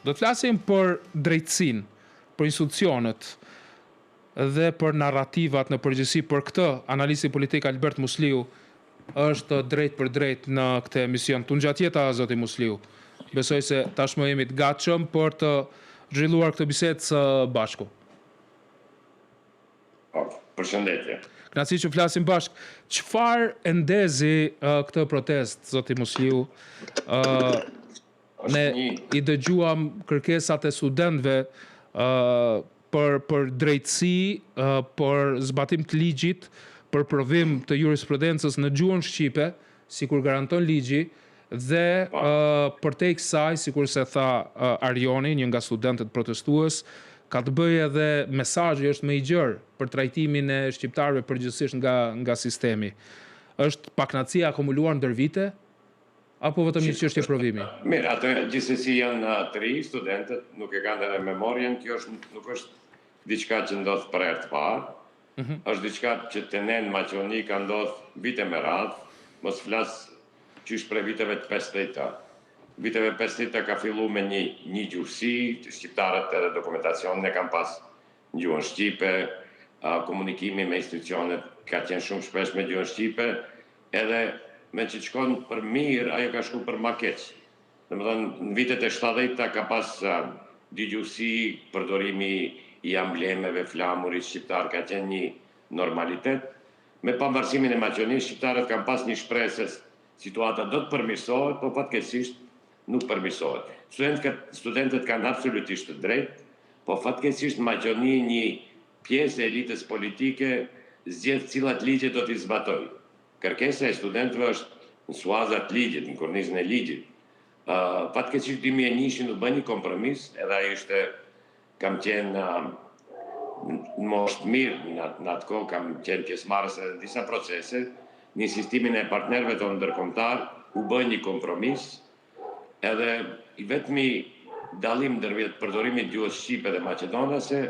Do të flasim për drejtësinë, për institucionet dhe për narrativat në përgjithësi. Për këtë, analisti politik Albert Musliu është drejt për drejt në këtë emision. Tungjatjeta, zoti Musliu. Besoj se tashmë jemi të gatshëm për të zhvilluar këtë bisedë së bashku. Përshëndetje. Kënaqësi që flasim bashk. Çfarë e ndezi këtë protestë, zoti Musliu? Ne i dëgjuam kërkesat e studentëve për drejtësi, për zbatim të ligjit, për provim të jurisprudencës në gjuhën shqipe, sikur garanton ligji, dhe përtej kësaj, sikur se tha Arioni, një nga studentët protestues, ka të bëjë edhe mesazhi është më i gjerë për trajtimin e shqiptarëve përgjithsisht nga sistemi. Është pakënaqësi akumuluar ndër vite apo vetëm një çështje provimi? Mirë, ato gjithsesi janë të ri, studentët nuk e kanë edhe memorien, kjo nuk është diçka që ndodh për herë të parë. Është diçka që të ne në Maqedoni ka ndodhur vite me radhë, mos flas qysh për viteve të 50-ta. Viteve 50-ta ka filluar me një gjuhësi, shqiptarët edhe dokumentacionin e kanë pas në gjuhën shqipe, komunikimi me institucionet ka qenë shumë shpesh me gjuhën shqipe, edhe me që shkon për mirë, ajo ka shku për ma keq. Domethënë, në vitet e 70-ta ka pas digjuhësi, përdorimi i amblemeve, flamurit shqiptar ka qenë një normalitet. Me pavarësimin e Maqedonisë, shqiptarët kanë pas një shpresë se situata do të përmirësohet, po fatkeqësisht nuk përmirësohet. Studentët kanë absolutisht të drejtë, po fatkeqësisht në Maqedoni një pjesë e elitës politike zgjedh cilat ligje do t'i zbatojë. Kërkesa e studentëve është në suazat ligjit, në kornizën e ligjit. Fatkeqësisht 2001 nuk bën një kompromis, edhe ai ishte kam qenë në moshë të mirë, në atë kohë kam qenë pjesëmarrës në disa procese, në insistimin e partnerëve tonë ndërkombëtar, u bën një kompromis, edhe i vetmi dallim ndërmjet përdorimit gjuhës shqipe dhe maqedonase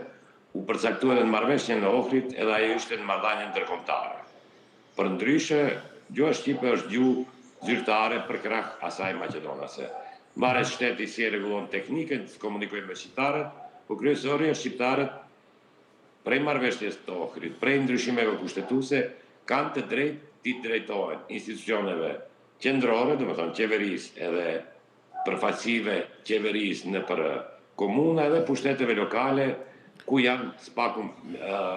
u përcaktua në marrëveshjen e Ohrid, edhe ajo ishte në marrëdhënie ndërkombëtare. Për ndryshe, gjuha shqipe është gjuhë zyrtare për krah asaj maqedonase. Varet shteti si e rregullon teknikën, komunikojnë me shqiptarët, po kryesorja shqiptarët prej marrëveshjes të Ohrid, prej ndryshimeve kushtetuese, kanë të drejtë të drejtohen institucioneve qendrore, domethënë qeverisë edhe përfaqësive qeverisë në për komuna edhe pushteteve lokale ku janë spaku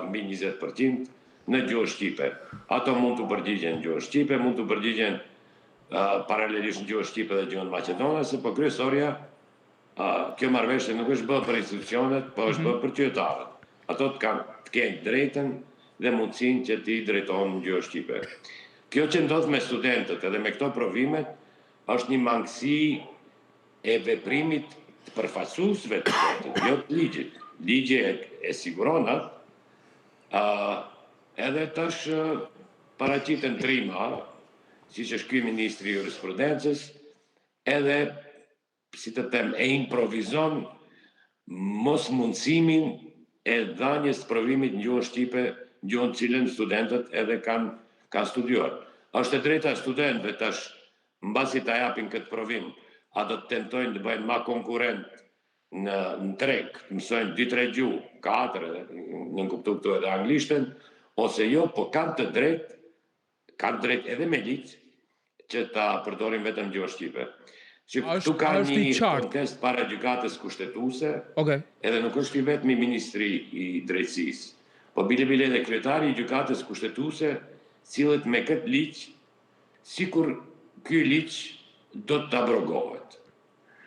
mbi 20% në gjuhë shqipe. Ato mund të përgjigjen në gjuhë shqipe, mund të përgjigjen paralelisht në gjuhë shqipe dhe gjuhën maqedonase, po kryesorja kjo marrëveshje nuk është bërë për institucionet, po është bërë për qytetarët. Ato të kenë drejtën dhe mundësinë që t'i drejtohen në gjuhë shqipe. Kjo që ndodh me studentët edhe me këto provimet është një mangësi e veprimit të përfaqësuesve të ligjet, jo të ligjit. Ligji e siguron atë, edhe tash paraqiten trima, siç është ky ministri i jurisprudencës, edhe si të them, e improvizon mos mundësimin e dhënies të provimit në gjuhën shqipe, gjuhën cilën studentët edhe kanë studiuar. Është e drejta e studentëve tash, mbasi ta japin këtë provim, a do të tentojnë të bëjnë ma konkurrent në treg, mësojnë 2-3 gjuhë, 4, në kuptu këtu edhe anglishtën, ose jo, po kanë të drejt edhe me ligj që ta përdorin vetëm gjuhën shqipe. Këtu ka një kontest para gjykatës kushtetuese, edhe nuk është i vetmi ministri i drejtësisë, po bile dhe kryetari i gjykatës kushtetuese cilët me këtë ligj, sikur ky ligj do të abrogohet.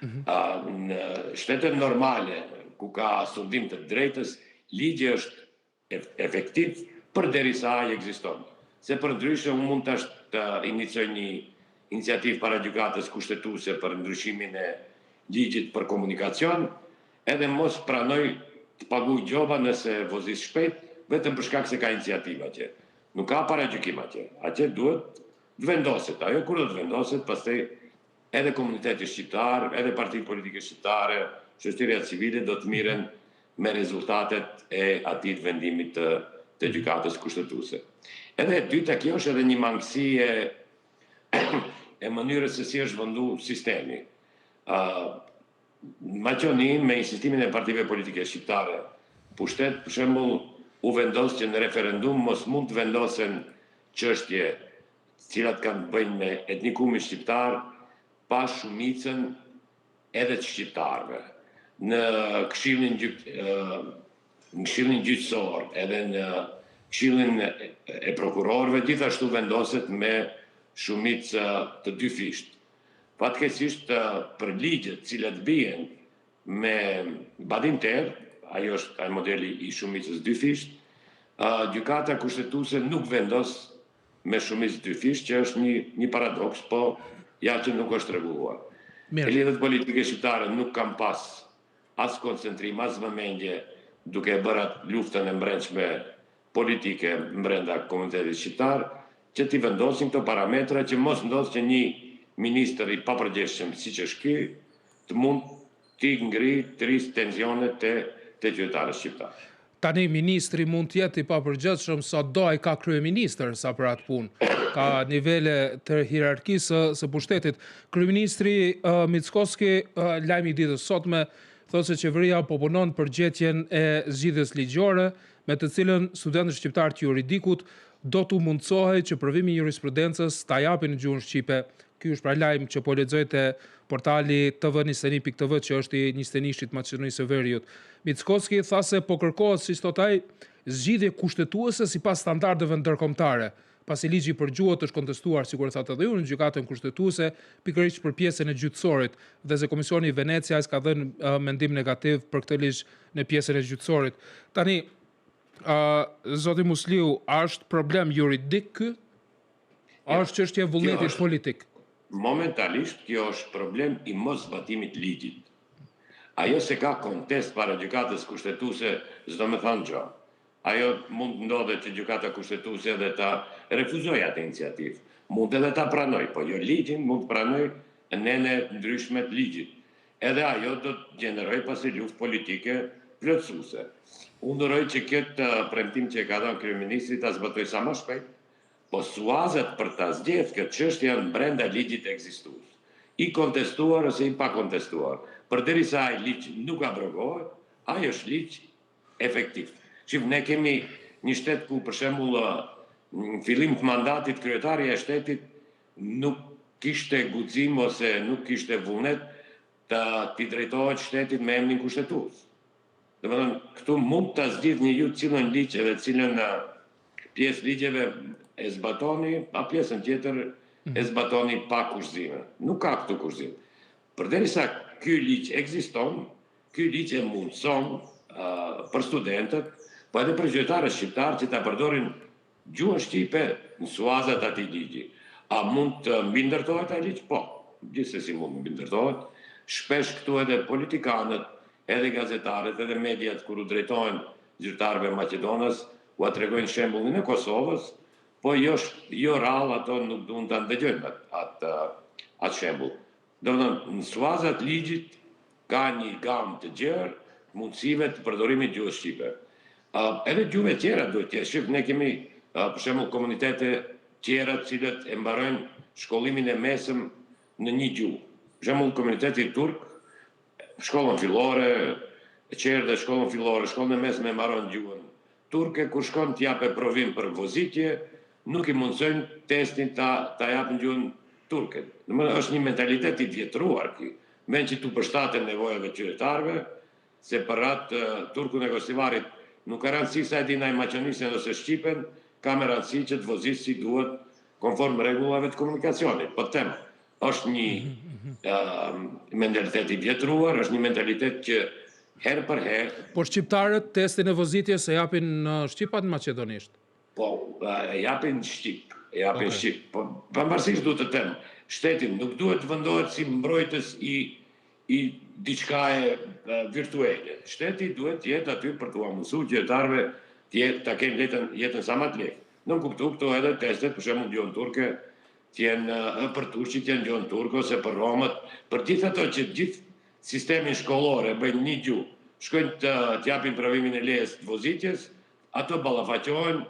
Në shtetet normale, ku ka studim të drejtës, ligji është efektiv përderisa ai ekziston. Se për ndryshe unë mund të inicioj një iniciativë para gjykatës kushtetuese për ndryshimin e ligjit për komunikacion, edhe mos pranoj të paguaj gjoba nëse vozis shpejt, vetëm për shkak se ka iniciativë atje. Nuk ka paragjykim atje. Atje duhet të vendoset. Ajo kur do të vendoset, pastaj edhe komuniteti shqiptar, edhe partitë politike shqiptare, shoqëria civile do të miren me rezultatet e atij vendimit të gjykatës kushtetuese. Edhe e dyta, kjo është edhe një mangësi e mënyrës se si është vendu sistemi. Maqonin me insistimin e partive politike shqiptare, pushtet, për shembull, u vendos që në referendum mos mund të vendosen çështje cilat kanë të bëjnë me etnikumin shqiptar pa shumicën edhe të shqiptarëve. Në këshillin gjyqësor, edhe në këshillin e prokurorëve, gjithashtu vendoset me shumicë të dyfisht. Fatkeqësisht për ligjet cilat bien me badinter, ajo është ai modeli i shumicës dyfisht, gjykata kushtetuese nuk vendos me shumicë dyfisht, që është një paradoks, po ja që nuk është rregulluar. Elitët politike shqiptare nuk kanë pas as koncentrim, as vëmendje duke bërë atë luftën e brendshme politike brenda komunitetit shqiptar, që t'i vendosin këto parametra që mos ndodh që një ministër i papërgjeshëm siç është ky, të mund t'i ngri të rrisë tensionet te qytetarët shqiptar. Tani ministri mund të jetë i papërgjeshëm sa do ai ka kryeministër sa për atë punë. Ka nivele të hierarkisë së pushtetit. Kryeministri Mickoski lajmi i ditës sotme thotë se qeveria po punon për gjetjen e zgjidhjes ligjore me të cilën studentët shqiptar të juridikut do t'u mundsohej që provimi i jurisprudencës ta japin në gjuhën shqipe. Ky është pra lajm që po lexoj te portali tv21.tv që është i njëstenishit Maqedonisë së Veriut. Mickoski tha se po kërkohet, siç thot ai, zgjidhje kushtetuese sipas standardeve ndërkombëtare, pasi ligji për gjuhët është kontestuar, sikur thatë edhe unë, në gjykatën kushtetuese, pikërisht për pjesën e gjyqësorit, dhe se Komisioni i Venecias ka dhënë mendim negativ për këtë ligj në pjesën e gjyqësorit. Tani, zoti Musliu, a është problem juridik ky? A është çështje vullnetit politik? Momentalisht kjo është problem i mos zbatimit ligjit. Ajo se ka kontest para gjykatës kushtetuese, s'do me thënë gjë. Ajo mund ndodhet që gjykata kushtetuese edhe ta refuzoj atë iniciativë. Mund edhe ta pranoj, po jo ligjin, mund të pranoj nene ndryshme të ligjit. Edhe ajo do të gjeneroj pasi luftë politike plotësuese. Unë ndëroj që këtë premtim që e ka dhënë kryeministri ta zbatoj sa më shpejt, po suazet për ta zgjedhur këtë çështje janë brenda ligjit ekzistues. I kontestuar ose i pa kontestuar. Përderisa ai ligj nuk abrogohet, ai është ligj efektiv. Ne kemi një shtet ku për shembull në fillim të mandatit kryetari i shtetit nuk kishte guxim ose nuk kishte vullnet t'i drejtohet shtetit me emrin kushtetues. Domethënë, këtu mund ta zgjidhni ju cilën ligj edhe cilën pjesë ligjeve e zbatoni, a pjesën tjetër e zbatoni pa kushzime. Nuk ka këtu kushzim. Përderisa ky ligj ekziston, ky ligj e mundson për studentët, po edhe për qytetarët shqiptar që ta përdorin gjuhën shqipe në suazat atij ligji. A mund të mbi ndërtohet ai ligj? Po, gjithsesi mund të mbi ndërtohet. Shpesh këtu edhe politikanët, edhe gazetarët, edhe mediat kur u drejtohen zyrtarëve Maqedonës, u tregojnë shembullin e Kosovës, po jo rrallë ato nuk duan ta ndëgjojnë atë shembull. Domethënë, në suazat ligjit ka një gamë të gjerë mundësive të përdorimit gjuhës shqipe. Edhe gjuhëve tjera duhet të jetë. Ne kemi për shembull komunitete tjera të cilët e mbarojnë shkollimin e mesëm në një gjuhë. Për shembull komuniteti turk, shkollën fillore, e qerë dhe shkollën fillore, shkollën e mesme e mbaron gjuhën turke, kur shkon të jape provim për vozitje, nuk i mundsojnë testin ta japin gjuhën turke. Domethënë është një mentalitet i vjetruar ky, mend që tu përshtaten nevojave të qytetarëve, se për atë turkun e Kosivarit nuk ka rëndësi sa e din ai maqedonisën ose shqipen, ka me rëndësi që të vozit si duhet konform rregullave të komunikacionit. Po them, është një mentalitet i vjetruar, është një mentalitet që herë për herë. Por shqiptarët testin e vozitjes e japin në shqip apo në maqedonisht? Po, e japin shqip. Po, pavarësisht duhet të them, shteti nuk duhet të vendohet si mbrojtës i diçkaje virtuale. Shteti duhet të jetë aty për t'u mësuar qytetarëve ta kenë jetën sa më të lehtë. Nuk kuptoj këto edhe testet, për shembull gjuhën turke, për turqit janë gjuhën turke ose për romët, për gjithë ato që gjithë sistemin shkollor e bëjnë një gjuhë, shkojnë të japin provimin e lejes të vozitjes, ato ballafaqohen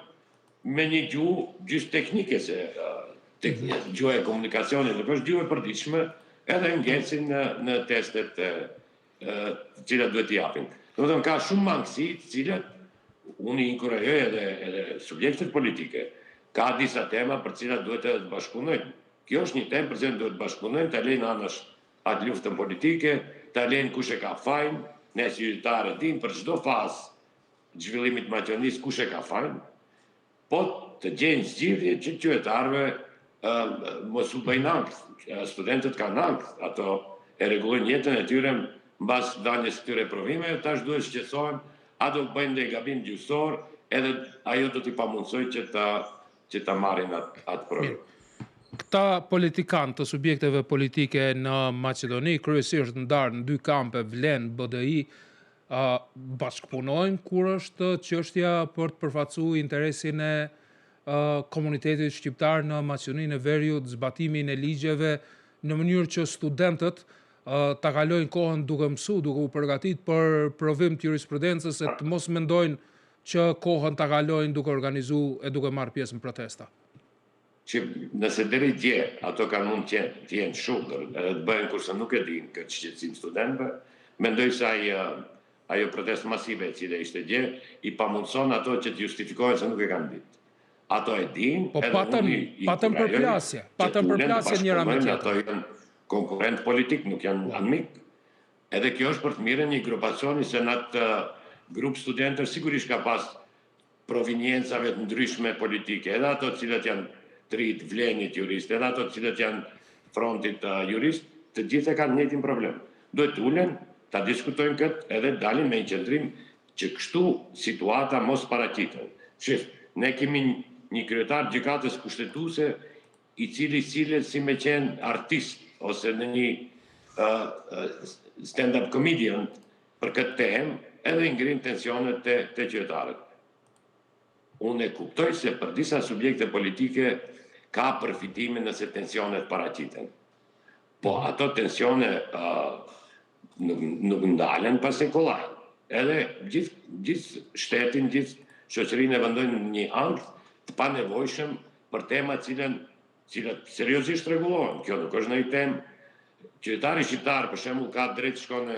me një gjuhë teknike, se gjuhë e komunikacionit, nuk është gjuhë e përditshme, edhe ngecin në testet të cilat duhet t'i japin. Domethënë ka shumë mangësi të cilat unë i inkurajoj edhe subjektet politike. Ka disa tema për cilat duhet të bashkëpunojnë. Kjo është një temë për cilën duhet të bashkëpunojnë, të lejnë anash atë luftën politike, të lejnë kush e ka fajin, ne si qytetarë dinë për çdo fazë zhvillimit të maqedonisë kush e ka fajin, po të gjejnë zgjidhje që qytetarëve mos u bëjnë ankth. Studentët kanë ankth, ato e rregullojnë jetën e tyre mbas daljes së këtyre provimeve, tash duhet shqetësohen, a do bëjnë ndonjë gabim gjyqësor, edhe ajo do t'i pamundsoj që ta marrin atë provim. Këta politikanë të subjekteve politike në Maqedoni, kryesisht ndarë në dy kampe, Vlen, BDI, bashkëpunojnë kur është çështja për të përfaqësuar interesin e komunitetit shqiptar në Maqedoninë e Veriut, zbatimin e ligjeve, në mënyrë që studentët ta kalojnë kohën duke mësuar, duke u përgatitur për provim të jurisprudencës, e të mos mendojnë që kohën ta kalojnë duke organizuar e duke marrë pjesë në protesta. Që nëse deri dje ato kanë mund të jenë shudër, edhe të bëjnë kurse nuk e dinë këtë shqetësim studentëve, mendoj se ajo protestë masive e cila ishte dje, i pamundson ato që të justifikojnë se nuk e kanë ditë. Ato e dinë, po patëm përplasje njëra me tjetër. Ato janë konkurrent politik, nuk janë amik. Edhe kjo është për të mirën një grupacioni, se në atë grup studentër sigurisht ka pas proviniencave të ndryshme politike, edhe ato cilët janë trit Vlenit jurist, edhe ato cilët janë frontit jurist, të gjithë e kanë njëjtin problem. Duhet ulen, ta diskutojnë këtë, edhe dalin me një qëndrim që kështu situata mos paraqitet. Shif, ne kemi një kryetar gjykatës kushtetuese i cili sillet si me qenë artist ose në një stand-up comedian për këtë temë, edhe ngrin tensionet te qytetarët. Unë e kuptoj se për disa subjekte politike ka përfitime nëse tensionet paraqiten. Po ato tensione nuk ndalen pas e kollaj. Edhe gjithë shtetin, gjithë shoqërinë e vendojnë një ankth të panevojshëm për tema cilat seriozisht rregullohen. Kjo nuk është ndonjë temë. Qytetari shqiptar, për shembull, ka drejt shkon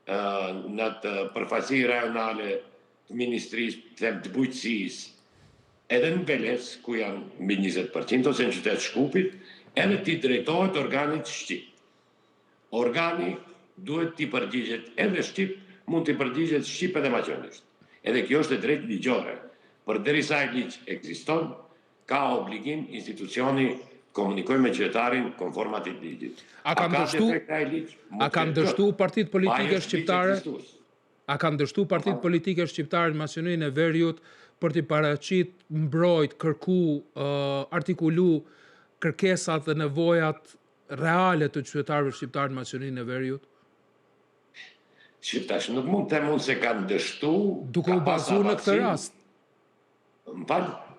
në atë përfaqësi rajonale të ministrisë të bujqësisë, edhe në Veles, ku janë mbi 20%, ose në qytet Shkupit, edhe ti drejtohet organit shqip. Organi duhet t'i përgjigjet edhe shqip, mund t'i përgjigjet shqip edhe maqedonisht. Edhe kjo është e drejtë ligjore. Për derisa ai ligj ekziston, ka obligim institucioni komunikoj me qytetarin konform atij ligjit. A kanë dështu partitë politike shqiptare? A kanë dështu partitë politike shqiptare në Maqedoninë e Veriut për t'i paraqit, mbrojt, kërku, artikulu kërkesat dhe nevojat reale të qytetarëve shqiptarë në Maqedoninë e Veriut? Shqiptash nuk mund të mund se kanë dështu... Duke u bazuar në këtë rast.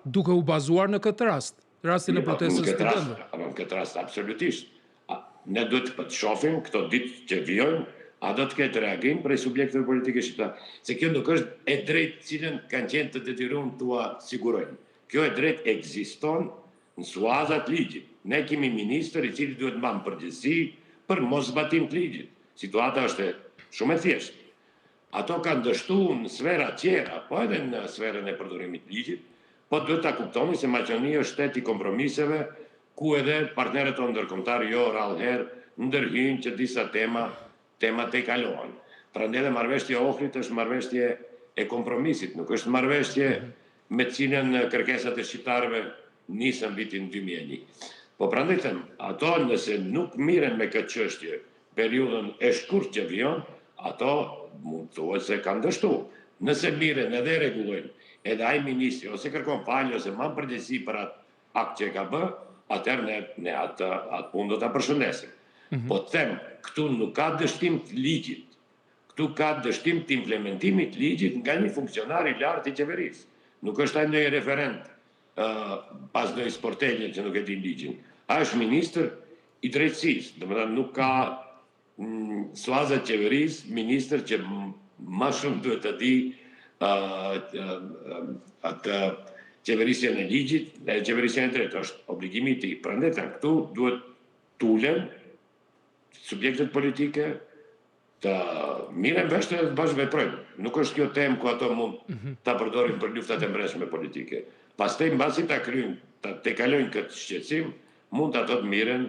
Duke u bazuar në këtë rast. Rastin e protestës studentëve. Në këtë rast, absolutisht. Ne duhet të shohim këto ditë që vijojnë, a do të ketë reagim prej subjekteve politike shqiptare. Se kjo nuk është e drejtë cilën kanë qenë të detyruar t'ua sigurojnë. Kjo e drejtë ekziston në suazat ligjit. Ne kemi ministër i cili duhet mbanë përgjegjësi për mos zbatim të ligjit. Situata është shumë e thjeshtë. Ato kanë dështuar në sfera tjera, po edhe në sferën e përdorimit të ligjit, po duhet ta kuptoni se Maqedonia është shtet i kompromiseve, ku edhe partnerët tonë ndërkombëtar jo rrallëherë ndërhyjnë që disa tema të kalohen. Prandaj edhe marrëveshja e Ohrit është marrëveshje e kompromisit, nuk është marrëveshje me cilën kërkesat e shqiptarëve nisën vitin 2001. Po prandaj them, ato nëse nuk miren me këtë çështje, periudhën e shkurtë që vjen, ato mund të thuhet se kanë dështuar. Nëse miren edhe rregullojnë, edhe ai ministri ose kërkon falje ose marr përgjegjësi për atë akt që ka bë, atëherë ne atë punë do ta përshëndesim. Po them, këtu nuk ka dështim të ligjit. Këtu ka dështim të implementimit të ligjit nga një funksionar i lartë i qeverisë. Nuk është ai ndonjë referent pas ndonjë sportelje që nuk e di ligjin. Ai është ministër i drejtësisë, domethënë nuk ka suazat qeverisë ministër që më shumë duhet të di atë qeverisjen e ligjit dhe qeverisjen e drejtë, është obligimi i tij. Prandaj këtu duhet tulen subjektet politike, të miren vesh të bashkë veprojnë. Nuk është kjo temë ku ato mund ta përdorin për luftat e mbreshme politike. Pastaj mbasi ta kryjnë, te kalojnë këtë shqetësim, mund ato të miren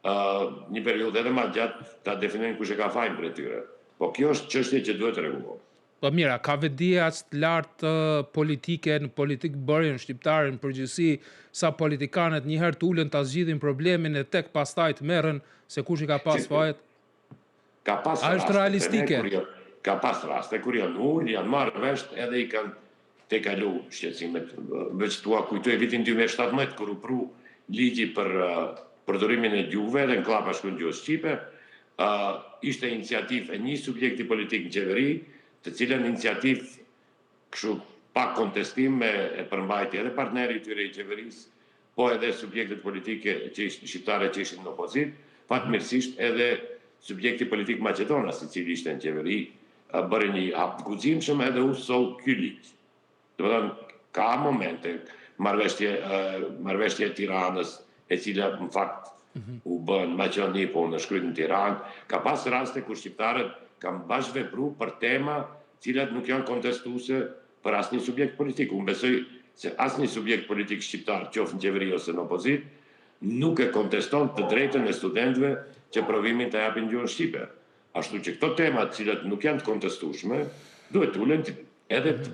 një periudhë edhe më gjatë ta definojnë kush e ka fajin për tyre. Po kjo është çështje që duhet rregullohet. Po mira, ka vetdije as të lartë politike në politikë bërjen shqiptare në përgjithësi, sa politikanët njëherë të ulen ta zgjidhin problemin e tek pastaj të merren se kush i ka pas fajet. Ka pas A është realistike? Ka pas raste kur janë ul, janë marrë vesh edhe i kanë te kalu shqetësimet. Veç tua kujtoj vitin 2017 kur u pru ligji për përdorimin e gjuhëve dhe në klapa shkruan gjuhës shqipe, ishte iniciativë e një subjekti politik në qeveri, të cilën iniciativë kështu pa kontestim e përmbajti edhe partneri i tyre i qeverisë, po edhe subjektet politike shqiptare që ishin në opozit, fatmirësisht edhe subjekti politik Maqedonas, i cili ishte në qeveri, bëri një hap të guximshëm edhe u soll ky ligj. Domethënë, ka momente, marrëveshje e Tiranës, e cila në fakt u bën Maqedoni, po në shkryt në Tiranë, ka pas raste kur shqiptarët kanë bashkëvepruar për tema cilat nuk janë kontestuese për asnjë subjekt politik. Unë besoj se asnjë subjekt politik shqiptar, qoftë në qeveri ose në opozit, nuk e konteston të drejtën e studentëve që provimin të japin gjuhën shqipe. Ashtu që këto tema të cilat nuk janë të kontestueshme, duhet ulen edhe të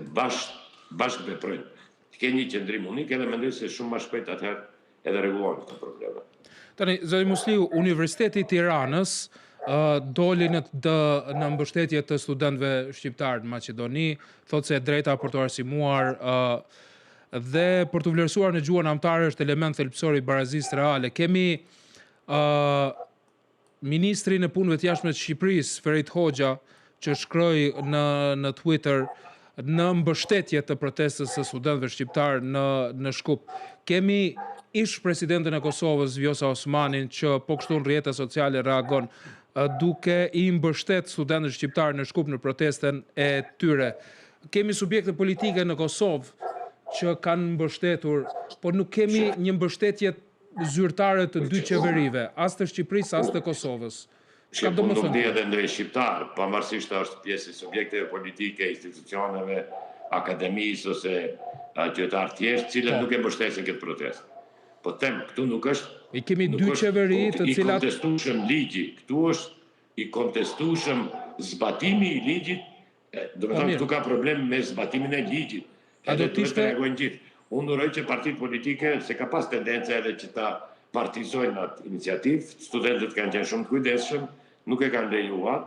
bashkëveprojnë. Të kenë një qendrim unik edhe mendoj se shumë më shpejt atëherë edhe rregullohen këto probleme. Tani, zoti Musliu, Universiteti i Tiranës doli në mbështetje të studentëve shqiptar në Maqedoni, thotë se e drejta për të arsimuar dhe për të vlerësuar në gjuhën anëtare është element thelbësor i barazisë reale. Kemi ministrin e punëve të jashtme të Shqipërisë, Ferit Hoxha, që shkroi në Twitter në mbështetje të protestës së studentëve shqiptar në Shkup. Kemi ish presidentën e Kosovës, Vjosa Osmanin, që po kështu në rrjetet sociale reagon duke i mbështet studentët shqiptar në Shkup në protestën e tyre. Kemi subjekte politike në Kosovë që kanë mbështetur, por nuk kemi një mbështetje zyrtare të dy qeverive, as të Shqipërisë, as të Kosovës. Që po nuk di edhe ndrej shqiptar, pavarësisht është pjesë e subjekteve politike, institucioneve, akademisë ose qytetarë tjerë, cilët nuk e mbështesin këtë protestë. Po them, këtu nuk është I kemi dy qeveri të cilat i kontestueshëm ligji, këtu është i kontestueshëm zbatimi i ligjit. Do të thonë këtu ka problem me zbatimin e ligjit. A do të ishte reagojnë gjithë. Unë uroj që partitë politike se ka pas tendencë edhe që ta partizojnë atë iniciativë, studentët kanë qenë shumë të kujdesshëm, nuk e kanë lejuar,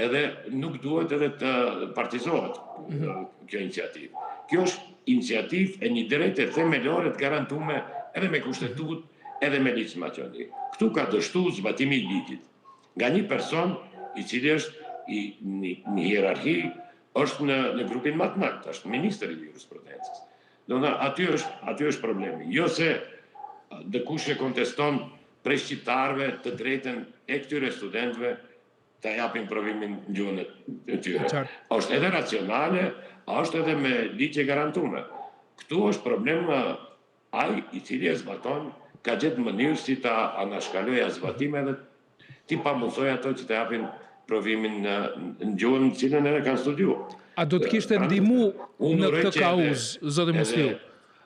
edhe nuk duhet edhe të partizohet kjo iniciativë. Kjo është iniciativë e një drejte themelore të garantuar edhe me kushtetut, edhe me ligjin maqedoni. Këtu ka dështuar zbatimi i ligjit nga një person i cili është në hierarki, është në grupin më të lartë, është ministri i jurisprudencës. Aty është problemi. Jo se dikush e konteston prej shqiptarëve të drejtën e këtyre studentëve të japin provimin në gjuhën e tyre. Është edhe racionale, është edhe me ligje garantuar. Këtu është problem ai i cili e zbaton, ka gjetë mënyrë si ta anashkalojë zbatime dhe ti pamundsoj ato që të japin provimin në gjuhën në cilën edhe kanë studiuar. A do të kishte ndihmu në këtë kauzë, zoti Musliu?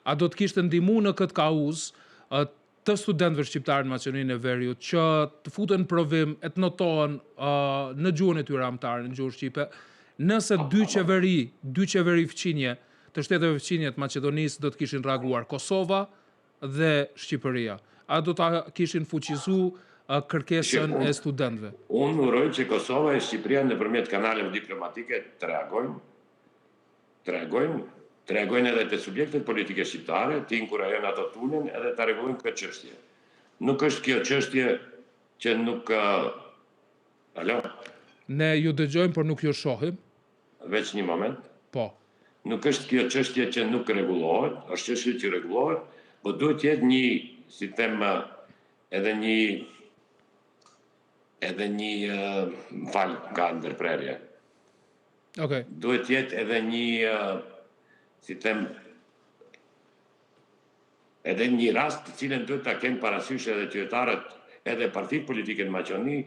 A do të kishte ndihmu në këtë kauzë të studentëve shqiptarë në Maqedoninë e Veriut që të futen në provim, e të notohen në gjuhën e tyre anëtare, në gjuhën shqipe, nëse dy qeveri fqinje të shteteve fqinje të Maqedonisë do të kishin reaguar, Kosova dhe Shqipëria? A do ta kishin fuqizu kërkesën e studentëve? Unë uroj që Kosova e Shqipëria nëpërmjet kanaleve diplomatike të reagojnë edhe të subjektet politike shqiptare, të inkurajojnë ato të ulen edhe të rregojnë këtë çështje. Nuk është kjo çështje që nuk... Alo? Ne ju dëgjojmë, por nuk ju shohim. Veç një moment. Po. Nuk është kjo çështje që nuk rregullohet, është çështje që rregullohet, por duhet të jetë një, si them, edhe një ka ndërprerje. Okej. Duhet të jetë edhe një, si them, edhe një rast të cilën duhet ta kenë parasysh edhe qytetarët, edhe partitë politike në Maqedoni,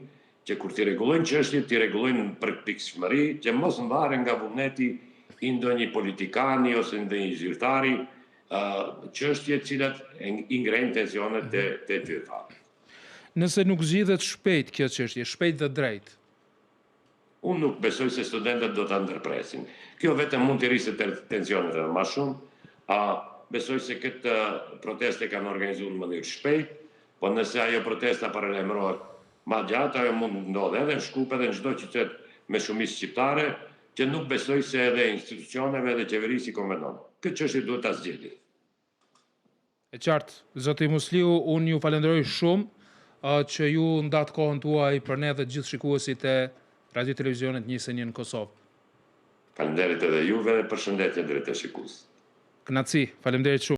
që kur t'i rregullojnë çështjet, t'i rregullojnë për pikëshmëri, që mos mbaren nga vullneti i ndonjë politikani ose ndonjë zyrtari, çështje të cilat i ngrenë tensionet te qytetarët. Nëse nuk zgjidhet shpejt kjo çështje, shpejt dhe drejt. Unë nuk besoj se studentët do ta ndërpresin. Kjo vetëm mund të rrisë tensionet edhe më shumë. Besoj se këtë proteste kanë organizuar në mënyrë shpejt, po nëse ajo protesta paralajmërohet ma gjatë, ajo mund ndodhe edhe në Shkup edhe në çdo qytet me shumicë shqiptare, që nuk besoj se edhe institucioneve dhe qeverisë i konvenon. Këtë çështje duhet ta zgjidhni. E qartë, zoti Musliu, unë ju falenderoj shumë që ju ndatë kohën tuaj për ne dhe gjithë shikuesit e Radio Televizionit 21 në Kosovë. Faleminderit edhe juve dhe përshëndetje drejt të shikues. Kënaqësi, faleminderit shumë.